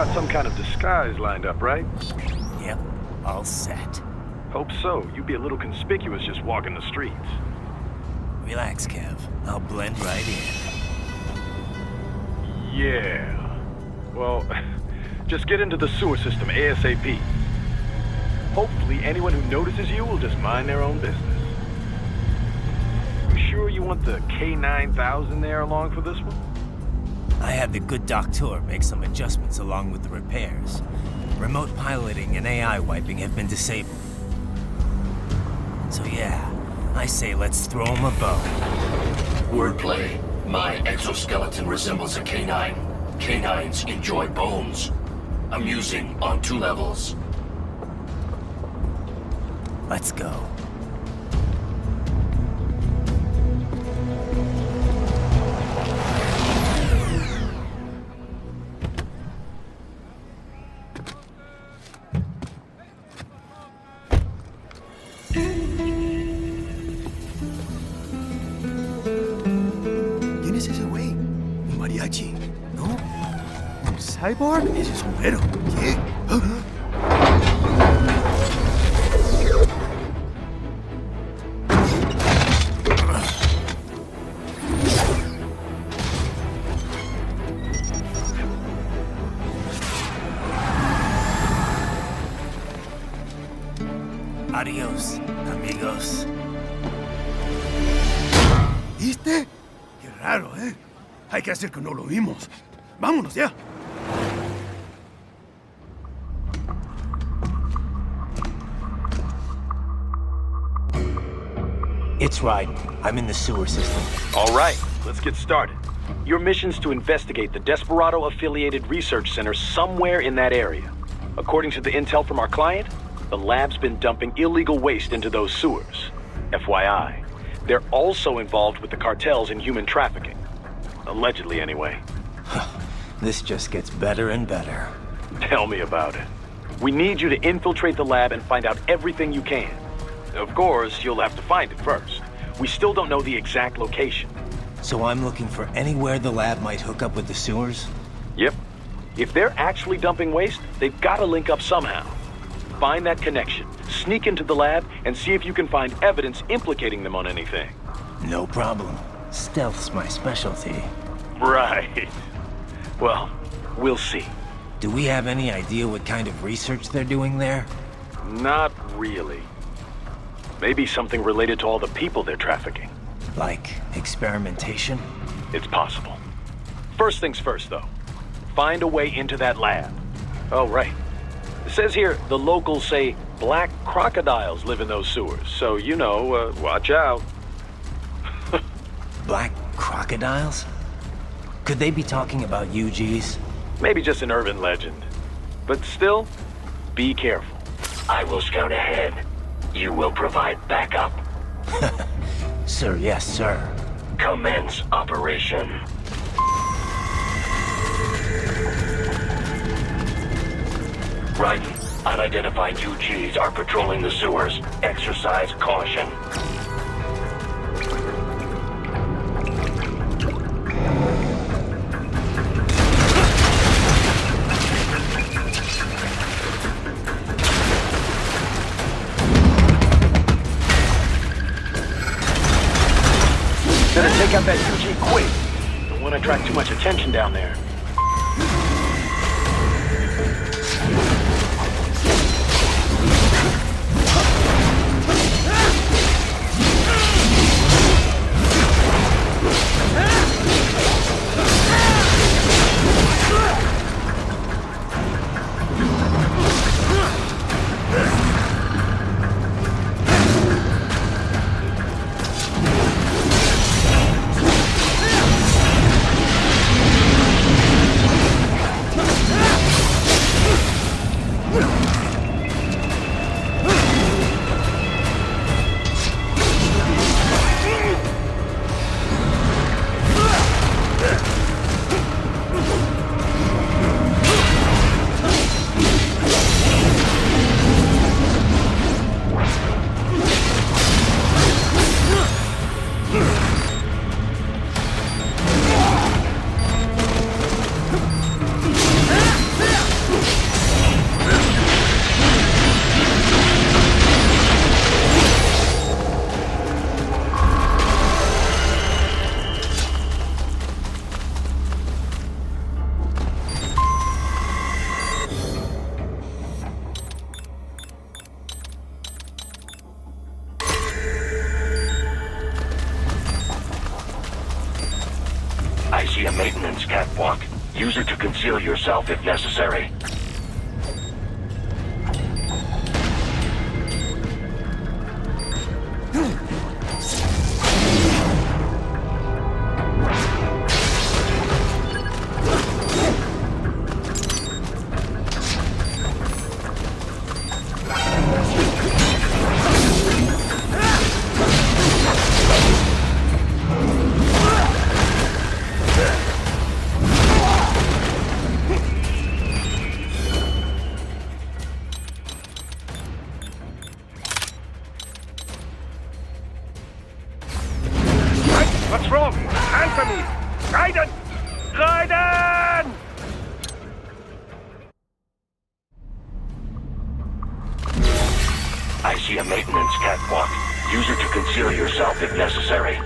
got some kind of disguise lined up, right? Yep, all set. Hope so. You'd be a little conspicuous just walking the streets. Relax, Kev. I'll blend right in. Yeah. Well, just get into the sewer system ASAP. Hopefully anyone who notices you will just mind their own business. You sure you want the K9000 there along for this one? I had the good doctor make some adjustments along with the repairs. Remote piloting and AI wiping have been disabled. So yeah, I say let's throw him a bone. Wordplay. My exoskeleton resembles a canine. Canines enjoy bones. Amusing on 2 levels. Let's go. ¿Quién es ese güey? ¿Un mariachi? ¿No? ¿Un cyborg? Ese sombrero. ¿Qué? Adiós, amigos. ¿Viste? Qué raro, ¿eh? Hay que hacer que no lo vimos. Vámonos ya. It's right. I'm in the sewer system. All right, let's get started. Your mission's to investigate the Desperado-affiliated research center somewhere in that area. According to the intel from our client, the lab's been dumping illegal waste into those sewers. FYI, they're also involved with the cartels in human trafficking. Allegedly, anyway. This just gets better and better. Tell me about it. We need you to infiltrate the lab and find out everything you can. Of course, you'll have to find it first. We still don't know the exact location. So I'm looking for anywhere the lab might hook up with the sewers? Yep. If they're actually dumping waste, they've got to link up somehow. Find that connection, sneak into the lab, and see if you can find evidence implicating them on anything. No problem. Stealth's my specialty. Right. Well, we'll see. Do we have any idea what kind of research they're doing there? Not really. Maybe something related to all the people they're trafficking. Like experimentation? It's possible. First things first, though. Find a way into that lab. Oh, right. It says here the locals say black crocodiles live in those sewers, so you know, watch out. Black crocodiles? Could they be talking about UGs? Maybe just an urban legend. But still, be careful. I will scout ahead. You will provide backup. Sir, yes, sir. Commence operation. Right. Unidentified UGs are patrolling the sewers. Exercise caution. Better take out that UG quick. Don't want to attract too much attention down there. Use it to conceal yourself if necessary. What's wrong? Answer me! Raiden! Raiden! I see a maintenance catwalk. Use it to conceal yourself if necessary.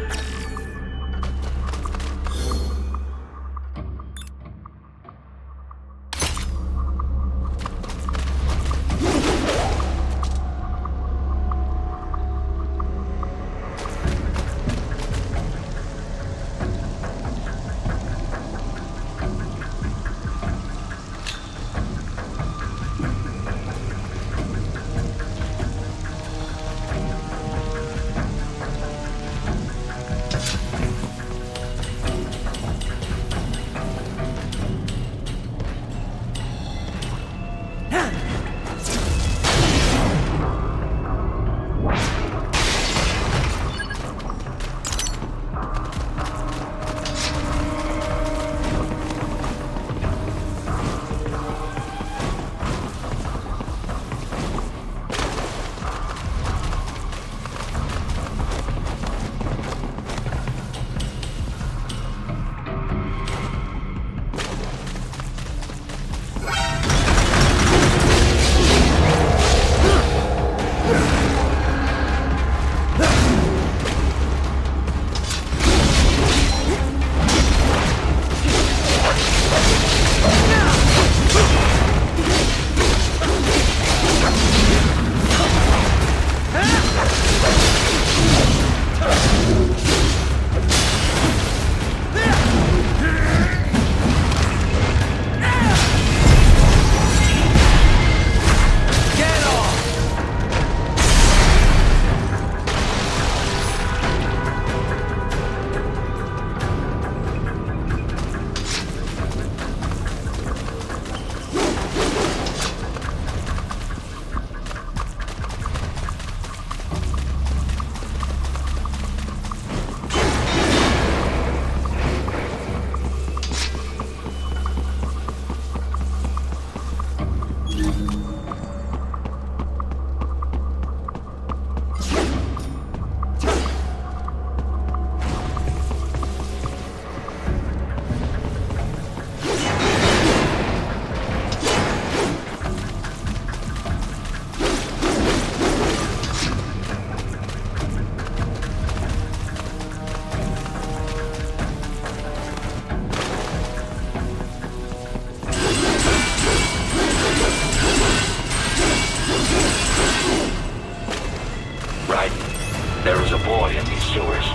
There is a boy in these sewers.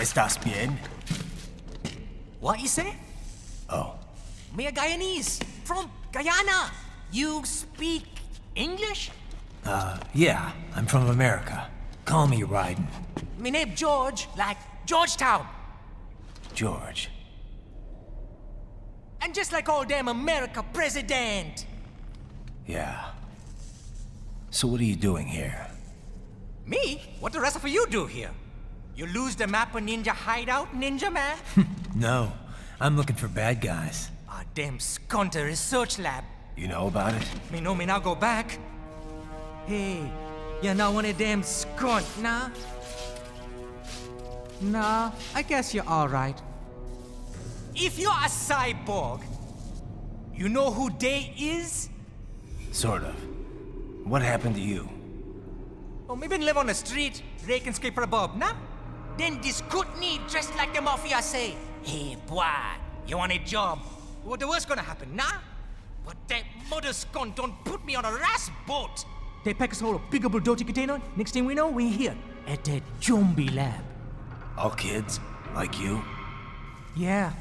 ¿Estás bien? What you say? Oh, Me a Guyanese from Guyana. You speak English? yeah, I'm from America. Call me Ryden. Me name George, like Georgetown. George. And just like all damn America president. Yeah. So what are you doing here? Me? What the rest of you do here? You lose the map of Ninja hideout, Ninja man? No, I'm looking for bad guys. Ah, damn skunter research lab. You know about it? Me know me now go back. Hey, you're not one of them skunt, nah? Nah, I guess you're alright. If you're a cyborg, you know who they is? Sort of. What happened to you? Oh, me been live on the street, rake and scrape for a bob, nah? Then this good need dressed like the mafia say, hey boy, you want a job? What the worst gonna happen, nah? But that mother scunt don't put me on a ras boat. They pack us all a big old dirty container. Next thing we know, we're here at that zombie lab. All kids? Like you? Yeah,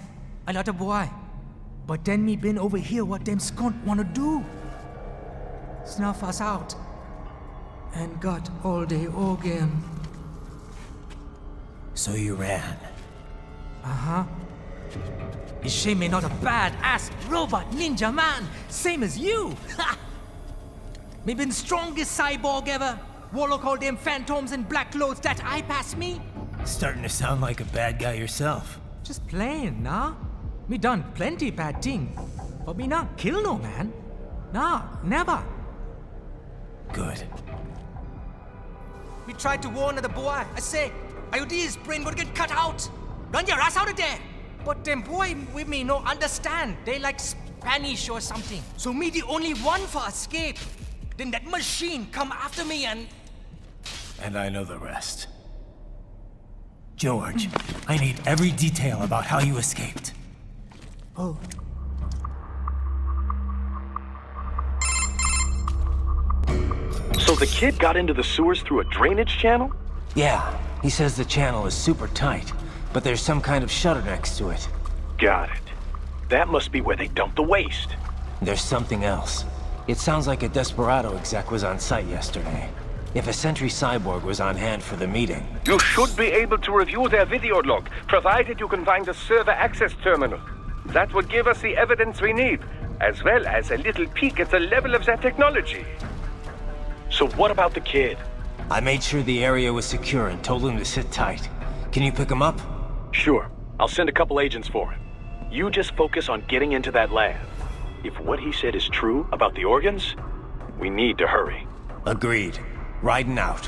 a lot of boy. But then me been over here what them scunt wanna do. Snuff us out. And got all the organ. So you ran. Uh-huh. Is she me not a bad-ass robot ninja man, same as you? Ha! Me been strongest cyborg ever. Warlock all them phantoms in black clothes that eye pass me. Starting to sound like a bad guy yourself. Just plain, nah? Me done plenty bad thing. But me not kill no man. Nah, never. Good. We tried to warn the boy. I say, IOD's brain gonna get cut out. Run your ass out of there. But them boy with me no understand. They like Spanish or something. So me the only one for escape. Then that machine come after me and... And I know the rest. George, I need every detail about how you escaped. Oh. So the kid got into the sewers through a drainage channel? Yeah, he says the channel is super tight, but there's some kind of shutter next to it. Got it. That must be where they dumped the waste. There's something else. It sounds like a Desperado exec was on site yesterday. If a Sentry cyborg was on hand for the meeting. You should be able to review their video log, provided you can find the server access terminal. That would give us the evidence we need, as well as a little peek at the level of their technology. So what about the kid? I made sure the area was secure and told him to sit tight. Can you pick him up? Sure. I'll send a couple agents for him. You just focus on getting into that lab. If what he said is true about the organs, we need to hurry. Agreed. Riding out.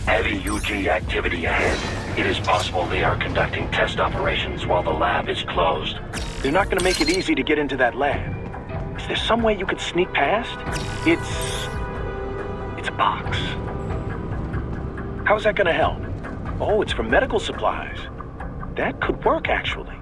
Heavy UG activity ahead. It is possible they are conducting test operations while the lab is closed. They're not going to make it easy to get into that lab. Is there some way you could sneak past? It's a box. How's that going to help? Oh, it's for medical supplies. That could work, actually.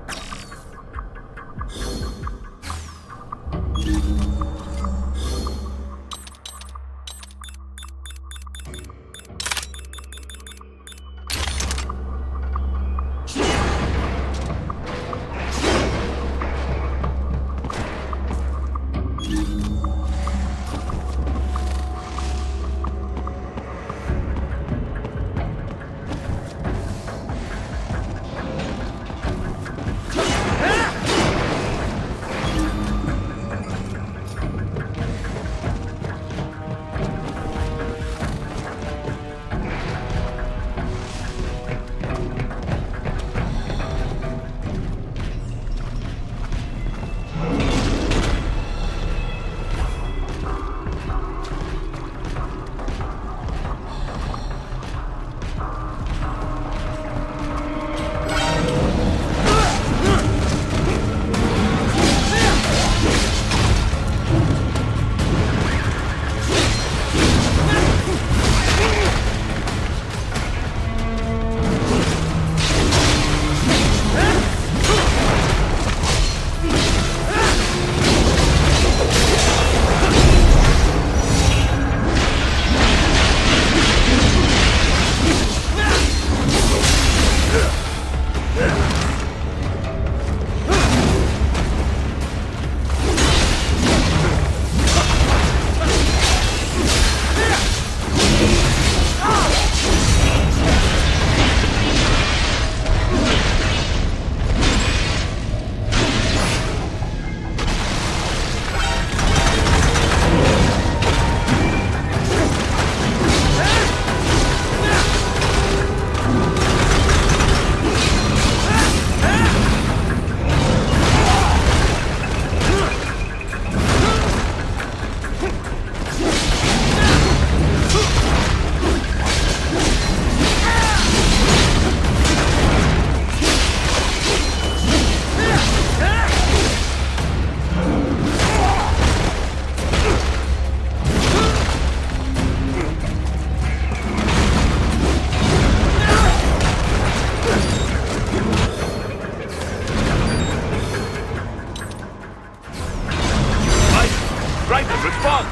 Respond!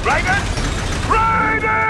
Raiden! Raiden!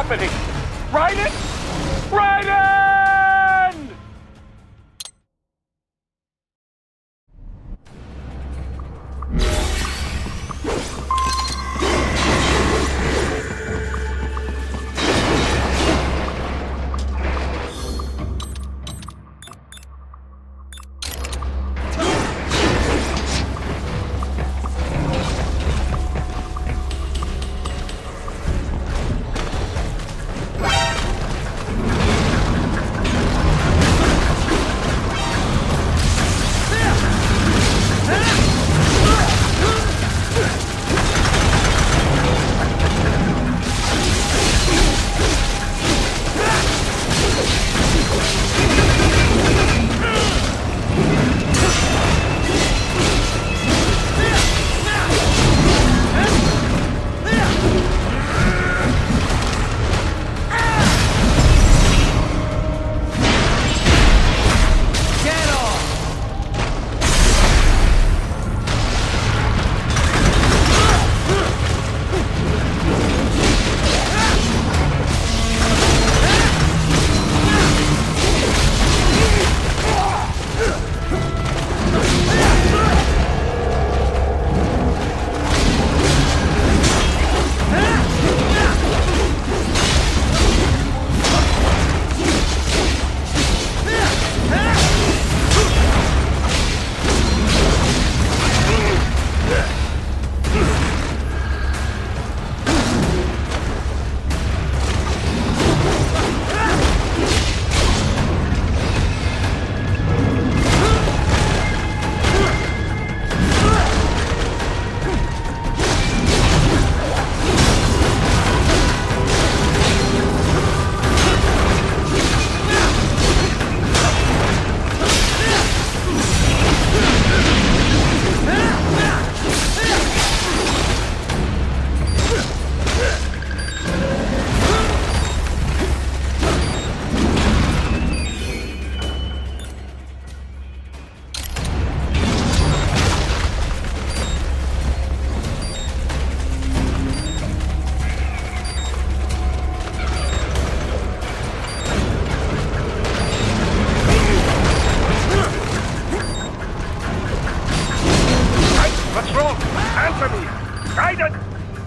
happening? Raiden? Raiden! for me! Raiden!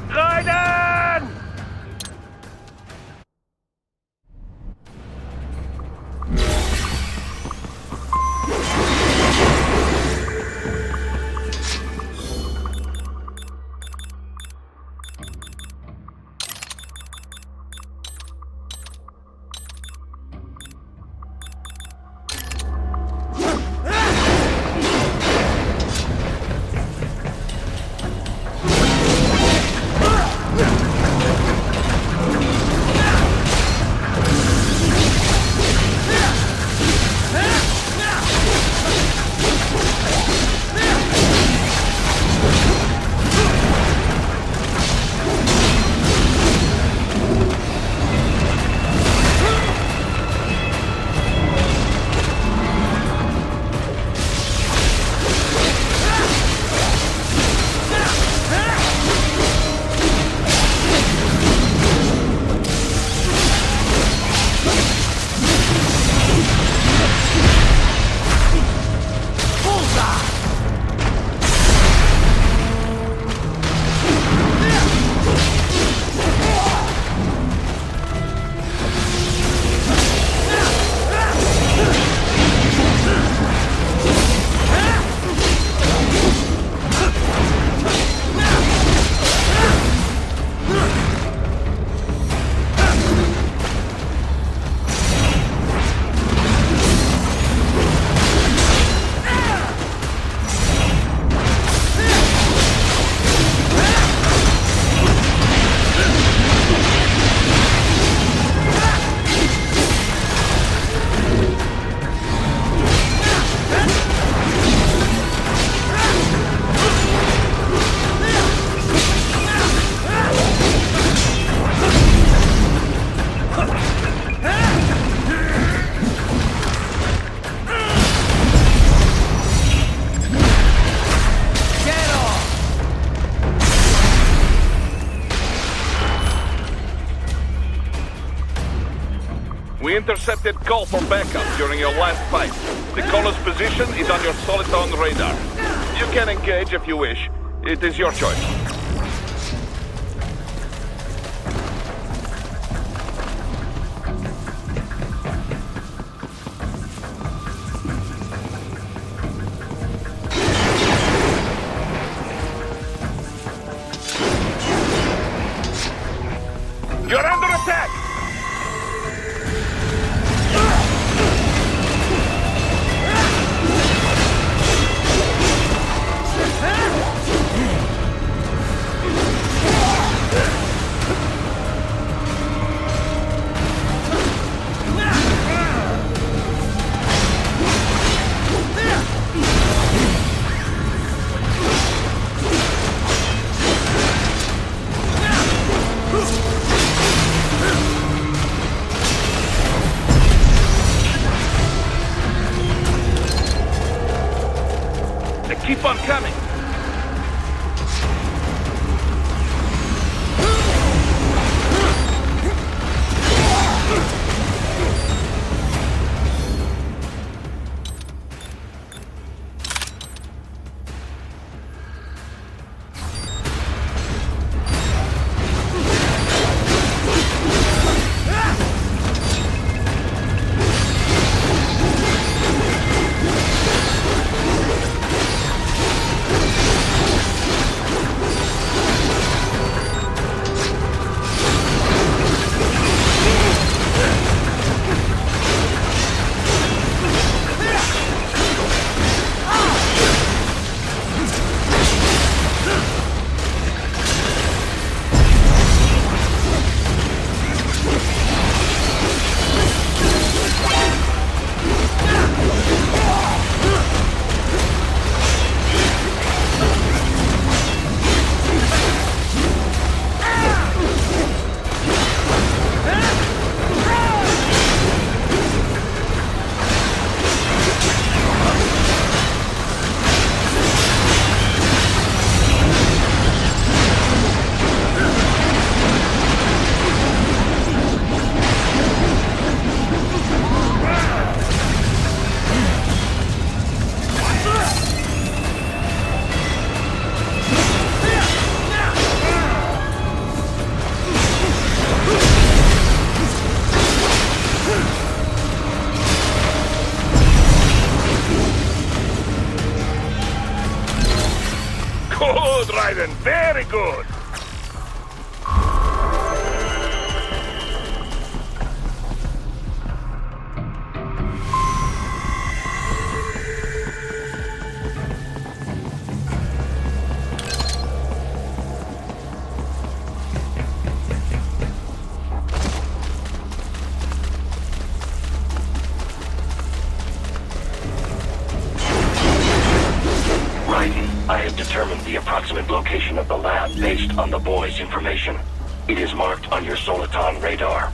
Raiden! We intercepted call for backup during your last fight. The caller's position is on your Soliton radar. You can engage if you wish. It is your choice. You're under attack! Keep on coming! Good, Raiden. Very good. I have determined the approximate location of the lab based on the boy's information. It is marked on your Soliton radar.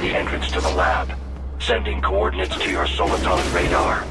The entrance to the lab. Sending coordinates to your Soliton radar.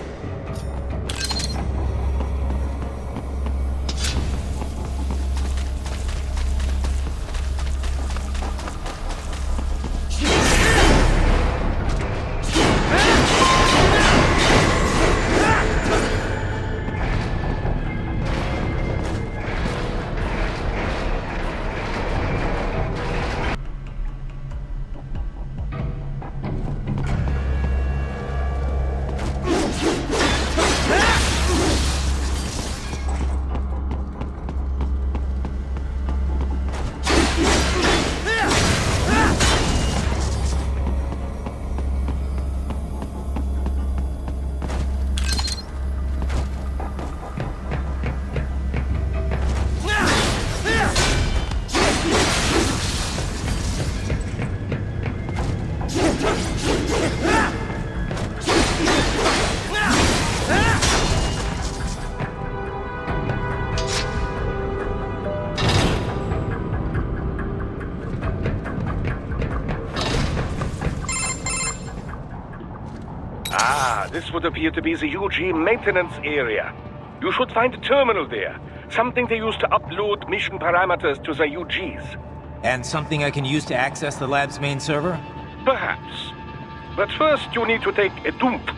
This would appear to be the UG maintenance area. You should find a terminal there. Something they use to upload mission parameters to the UGs. And something I can use to access the lab's main server? Perhaps. But first you need to take a dump.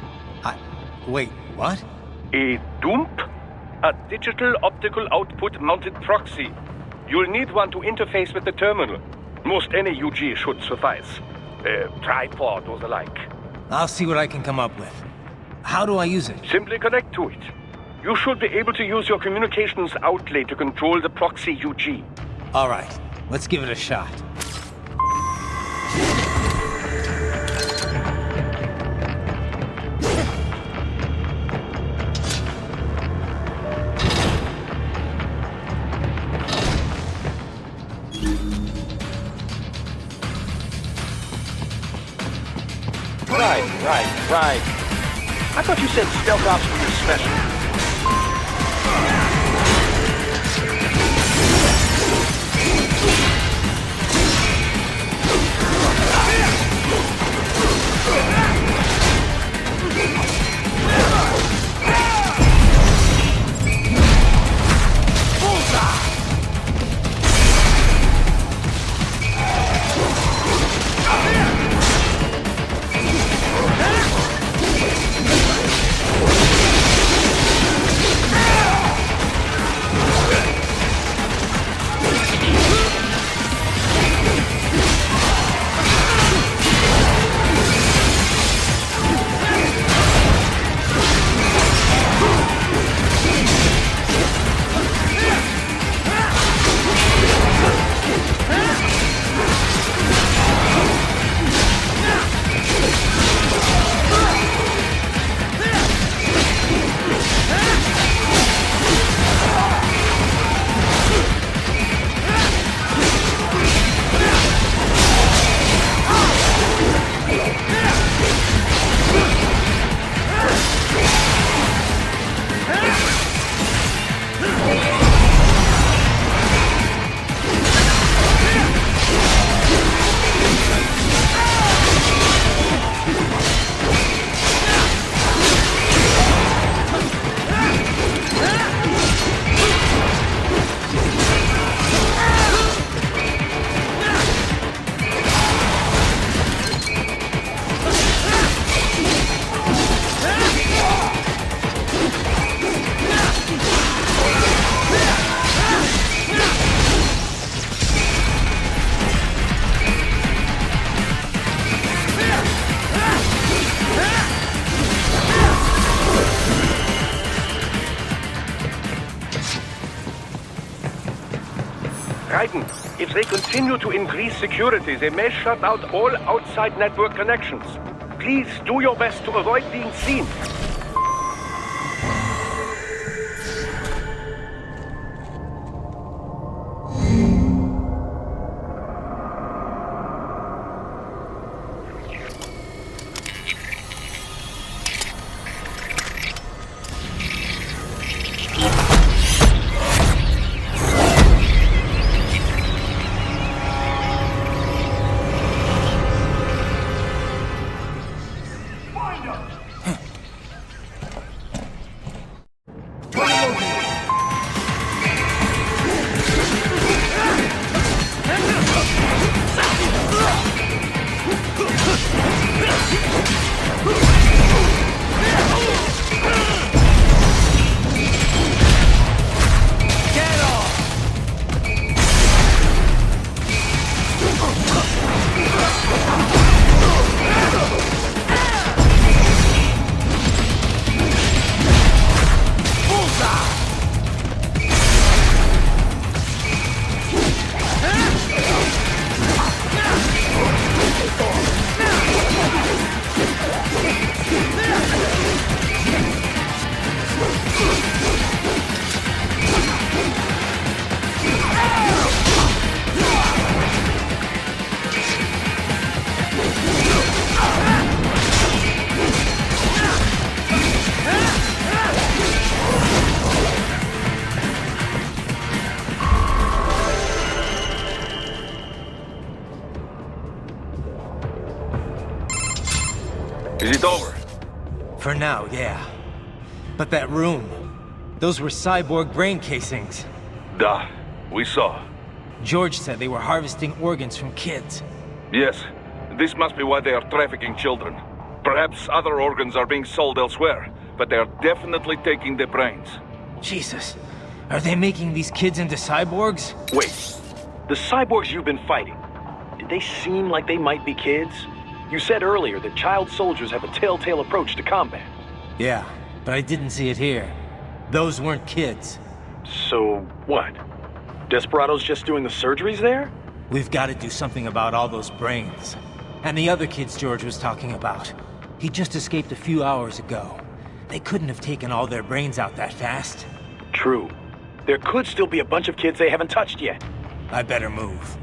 Wait, what? A dump? A digital optical output mounted proxy. You'll need one to interface with the terminal. Most any UG should suffice. A tripod or the like. I'll see what I can come up with. How do I use it? Simply connect to it. You should be able to use your communications outlay to control the proxy UG. All right, let's give it a shot. Right. I thought you said stealth ops were your specialty. Raiden, if they continue to increase security, they may shut out all outside network connections. Please do your best to avoid being seen. Is it over? For now, yeah. But that room, those were cyborg brain casings. Duh. We saw. George said they were harvesting organs from kids. Yes. This must be why they are trafficking children. Perhaps other organs are being sold elsewhere, but they are definitely taking the brains. Jesus. Are they making these kids into cyborgs? Wait, the cyborgs you've been fighting, did they seem like they might be kids? You said earlier that child soldiers have a telltale approach to combat. Yeah, but I didn't see it here. Those weren't kids. So, what? Desperado's just doing the surgeries there? We've got to do something about all those brains. And the other kids George was talking about. He just escaped a few hours ago. They couldn't have taken all their brains out that fast. True. There could still be a bunch of kids they haven't touched yet. I better move.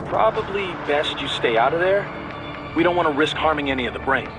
Probably best you stay out of there. We don't want to risk harming any of the brains.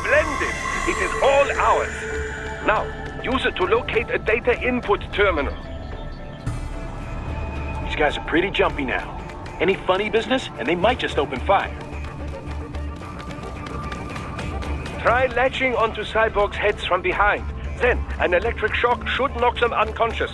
Splendid! It is all ours. Now, use it to locate a data input terminal. These guys are pretty jumpy now. Any funny business, and they might just open fire. Try latching onto cyborgs' heads from behind. Then, an electric shock should knock them unconscious.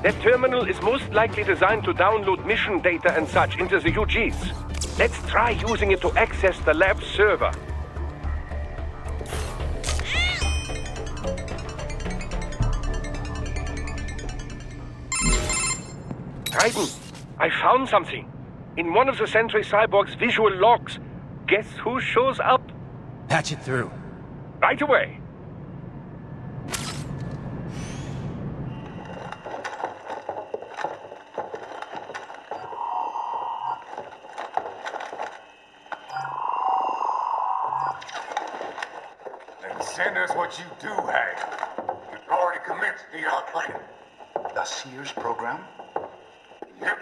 That terminal is most likely designed to download mission data and such into the UGs. Let's try using it to access the lab server. Trident, I found something. In one of the Sentry Cyborg's visual logs. Guess who shows up? Patch it through. Right away. Then send us what you do have. You've already commenced the plan. The Sears program? Yep.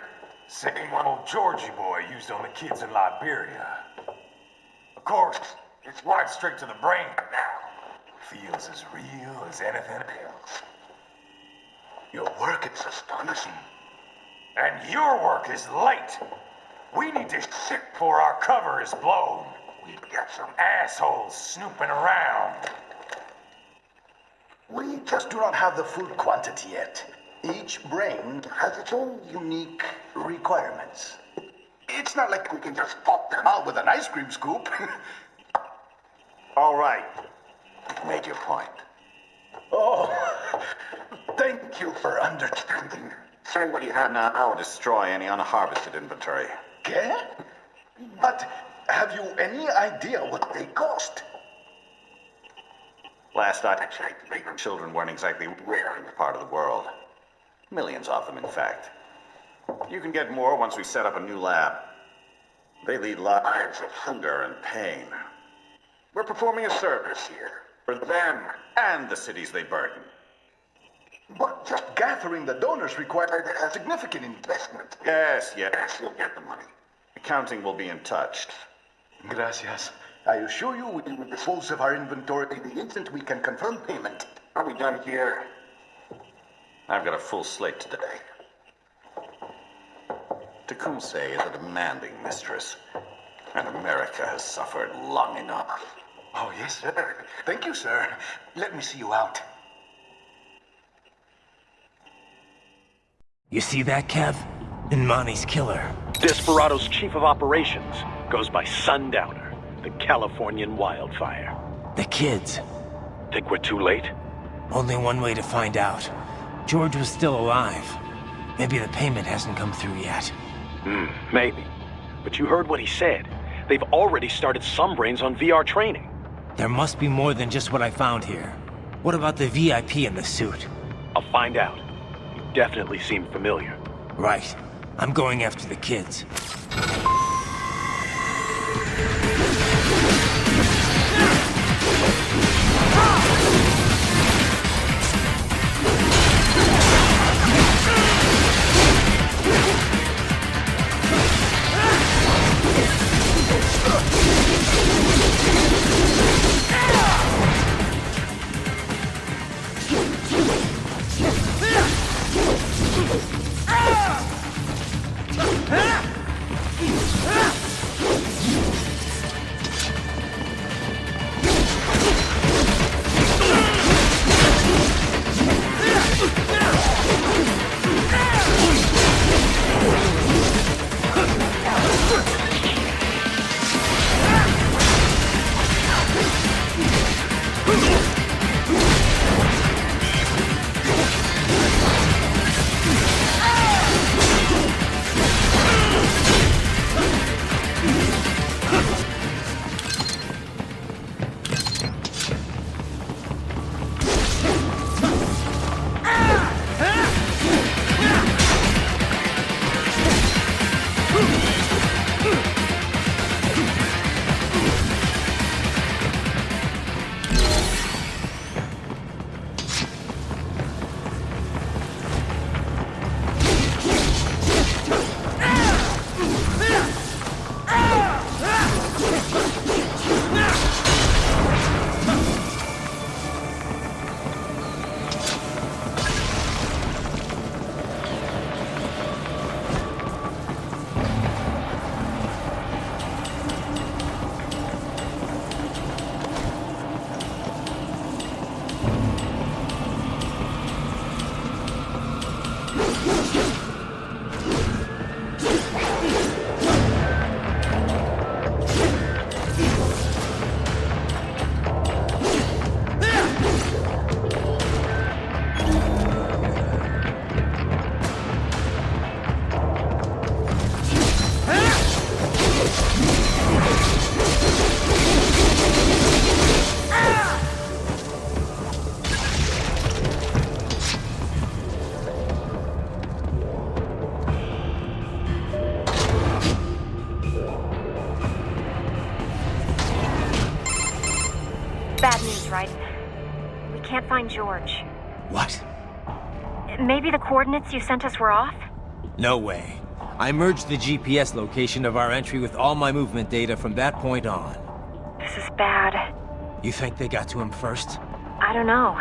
Same one old Georgie boy used on the kids in Liberia. Of course, it's right straight to the brain now. Feels as real as anything else. Your work is astonishing. And your work is late. We need to shit before our cover is blown. We've got some assholes snooping around. We just do not have the full quantity yet. Each brain has its own unique requirements. It's not like we can just pop them out with an ice cream scoop. All right. You've made your point. Oh, thank you for understanding. Send what you have now. I'll destroy any unharvested inventory. Okay? But have you any idea what they cost? Last I checked, children weren't exactly rare in this part of the world. Millions of them, in fact. You can get more once we set up a new lab. They lead lives of hunger and pain. We're performing a service here for them and the cities they burden. But just gathering the donors required a significant investment. Yes, you'll get the money. Accounting will be in touch. Gracias. I assure you we will dispose of our inventory the instant we can confirm payment. Are we done here? I've got a full slate today. Tecumseh is a demanding mistress, and America has suffered long enough. Oh, yes, sir. Thank you, sir. Let me see you out. You see that, Kev? Imani's killer. Desperado's chief of operations goes by Sundowner, the Californian wildfire. The kids. Think we're too late? Only one way to find out. George was still alive. Maybe the payment hasn't come through yet. Maybe. But you heard what he said. They've already started some brains on VR training. There must be more than just what I found here. What about the VIP in the suit? I'll find out. You definitely seem familiar. Right. I'm going after the kids. can't find George. What? Maybe the coordinates you sent us were off? No way. I merged the GPS location of our entry with all my movement data from that point on. This is bad. You think they got to him first? I don't know.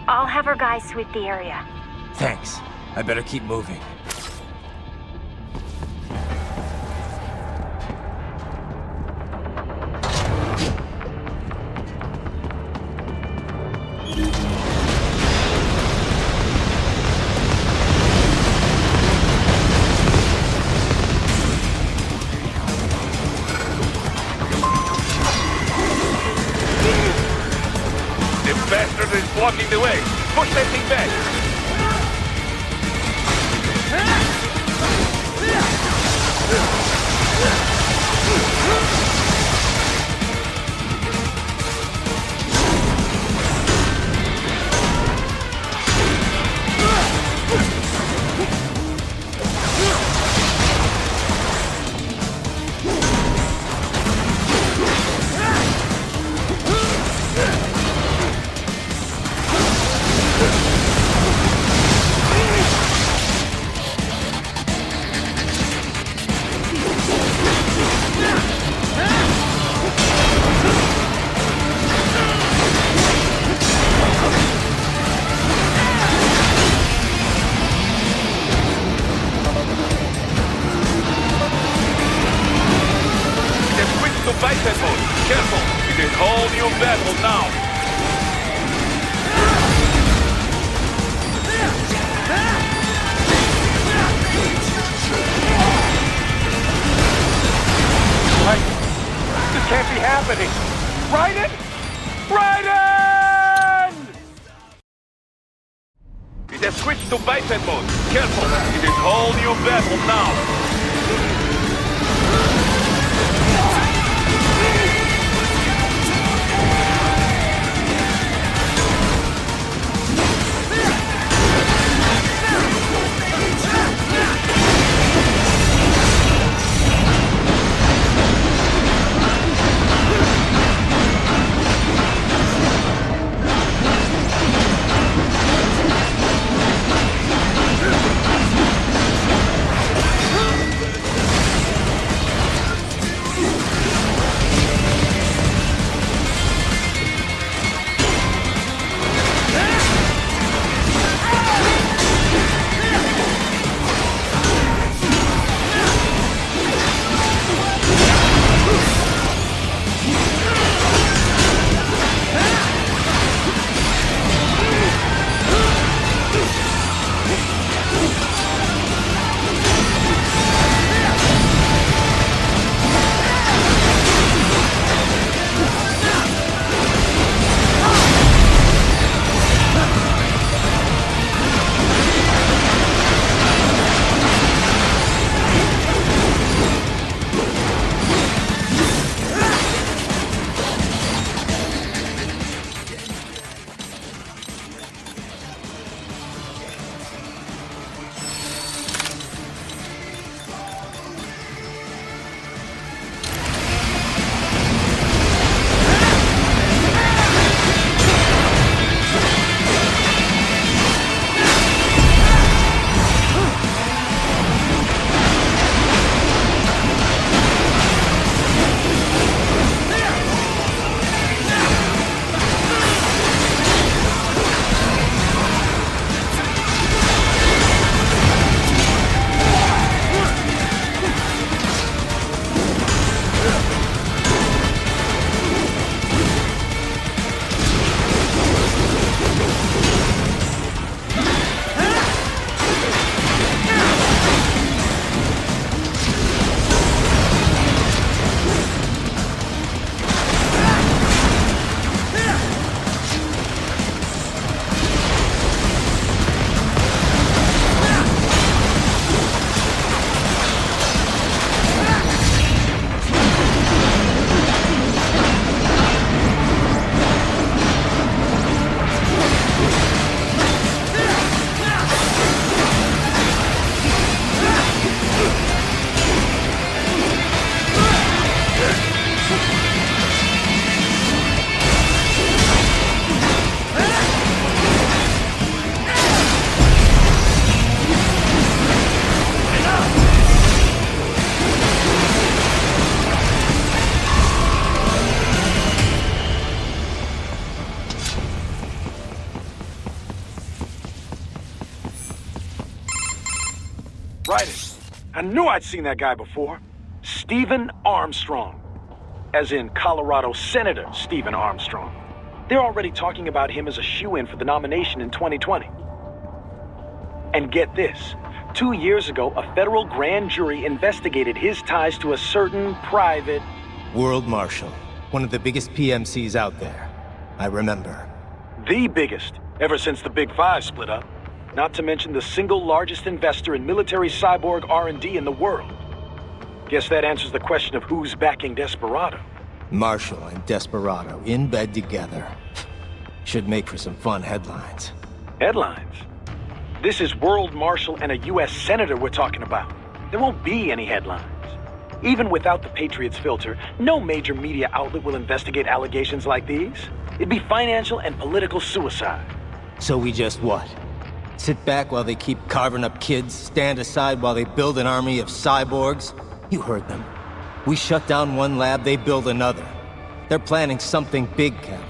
I'll have our guys sweep the area. Thanks. I better keep moving. Bastard is blocking the way. Push that thing back. Biped mode. Careful. It is whole new battle now. This can't be happening. Raiden? Raiden! It has switched to biped mode. Careful. It is whole new battle now. Right. I knew I'd seen that guy before. Stephen Armstrong. As in Colorado Senator Stephen Armstrong. They're already talking about him as a shoo-in for the nomination in 2020. And get this. 2 years ago, a federal grand jury investigated his ties to a certain private... World Marshal. One of the biggest PMCs out there. I remember. The biggest, ever since the Big Five split up. Not to mention the single largest investor in military cyborg R&D in the world. Guess that answers the question of who's backing Desperado. Marshall and Desperado in bed together. Should make for some fun headlines. Headlines? This is World Marshal and a U.S. Senator we're talking about. There won't be any headlines. Even without the Patriots filter, no major media outlet will investigate allegations like these. It'd be financial and political suicide. So we just what? Sit back while they keep carving up kids, stand aside while they build an army of cyborgs? You heard them. We shut down one lab, they build another. They're planning something big, Kev.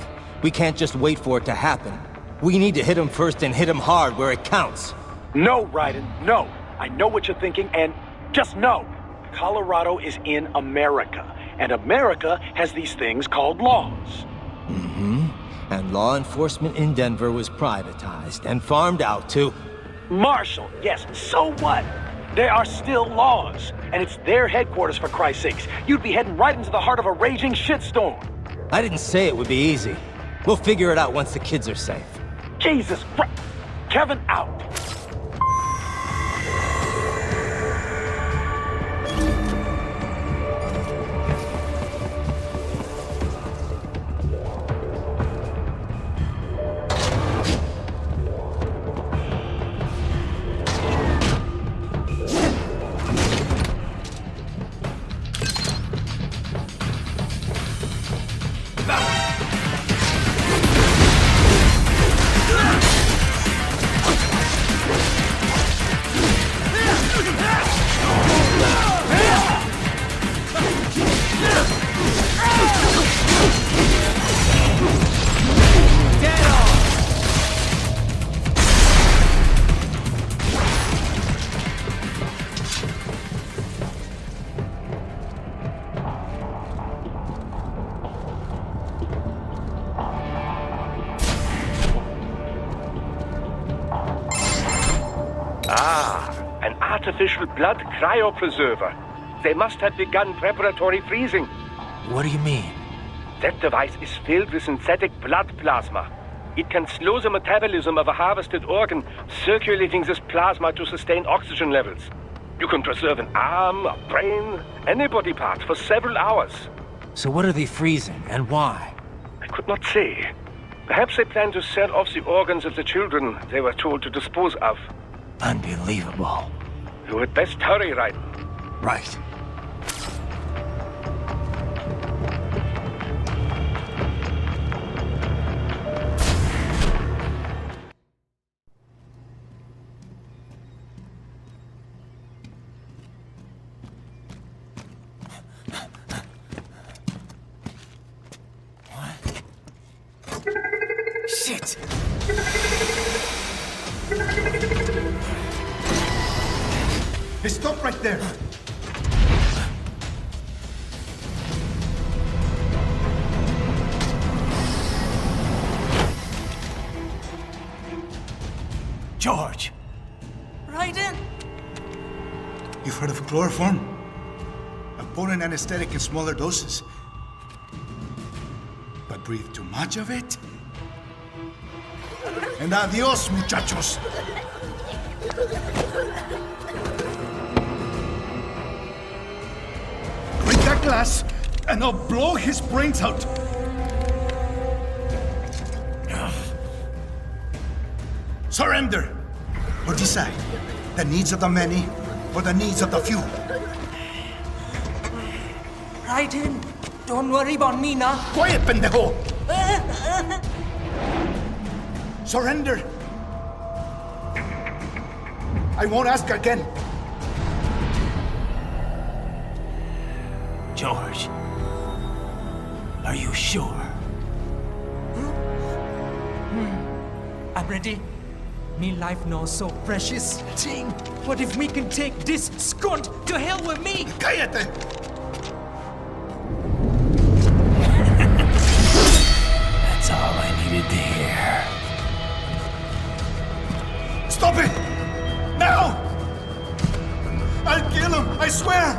We can't just wait for it to happen. We need to hit them first and hit them hard where it counts. No, Raiden, no. I know what you're thinking, and just know. Colorado is in America, and America has these things called laws. Mm-hmm. And law enforcement in Denver was privatized and farmed out to... Marshall, yes, so what? There are still laws, and it's their headquarters, for Christ's sakes. You'd be heading right into the heart of a raging shitstorm. I didn't say it would be easy. We'll figure it out once the kids are safe. Jesus Christ. Kevin, out. An artificial blood cryopreserver. They must have begun preparatory freezing. What do you mean? That device is filled with synthetic blood plasma. It can slow the metabolism of a harvested organ, circulating this plasma to sustain oxygen levels. You can preserve an arm, a brain, any body part for several hours. So what are they freezing, and why? I could not say. Perhaps they plan to sell off the organs of the children they were told to dispose of. Unbelievable. You had best hurry, Raiden. Right. Shit! Hey, stop right there! George! Raiden! You've heard of chloroform? A potent anesthetic in smaller doses. But breathe too much of it? And adios, muchachos! Break that glass, and I'll blow his brains out! Surrender! Or decide, the needs of the many, or the needs of the few. Raiden, don't worry about me now. Quiet, pendejo! Surrender! I won't ask again. George, are you sure? I'm ready. Me life now so precious. Ting, what if we can take this skunt to hell with me? Cállate! That's all I needed to hear. Stop it! Now! I'll kill him, I swear!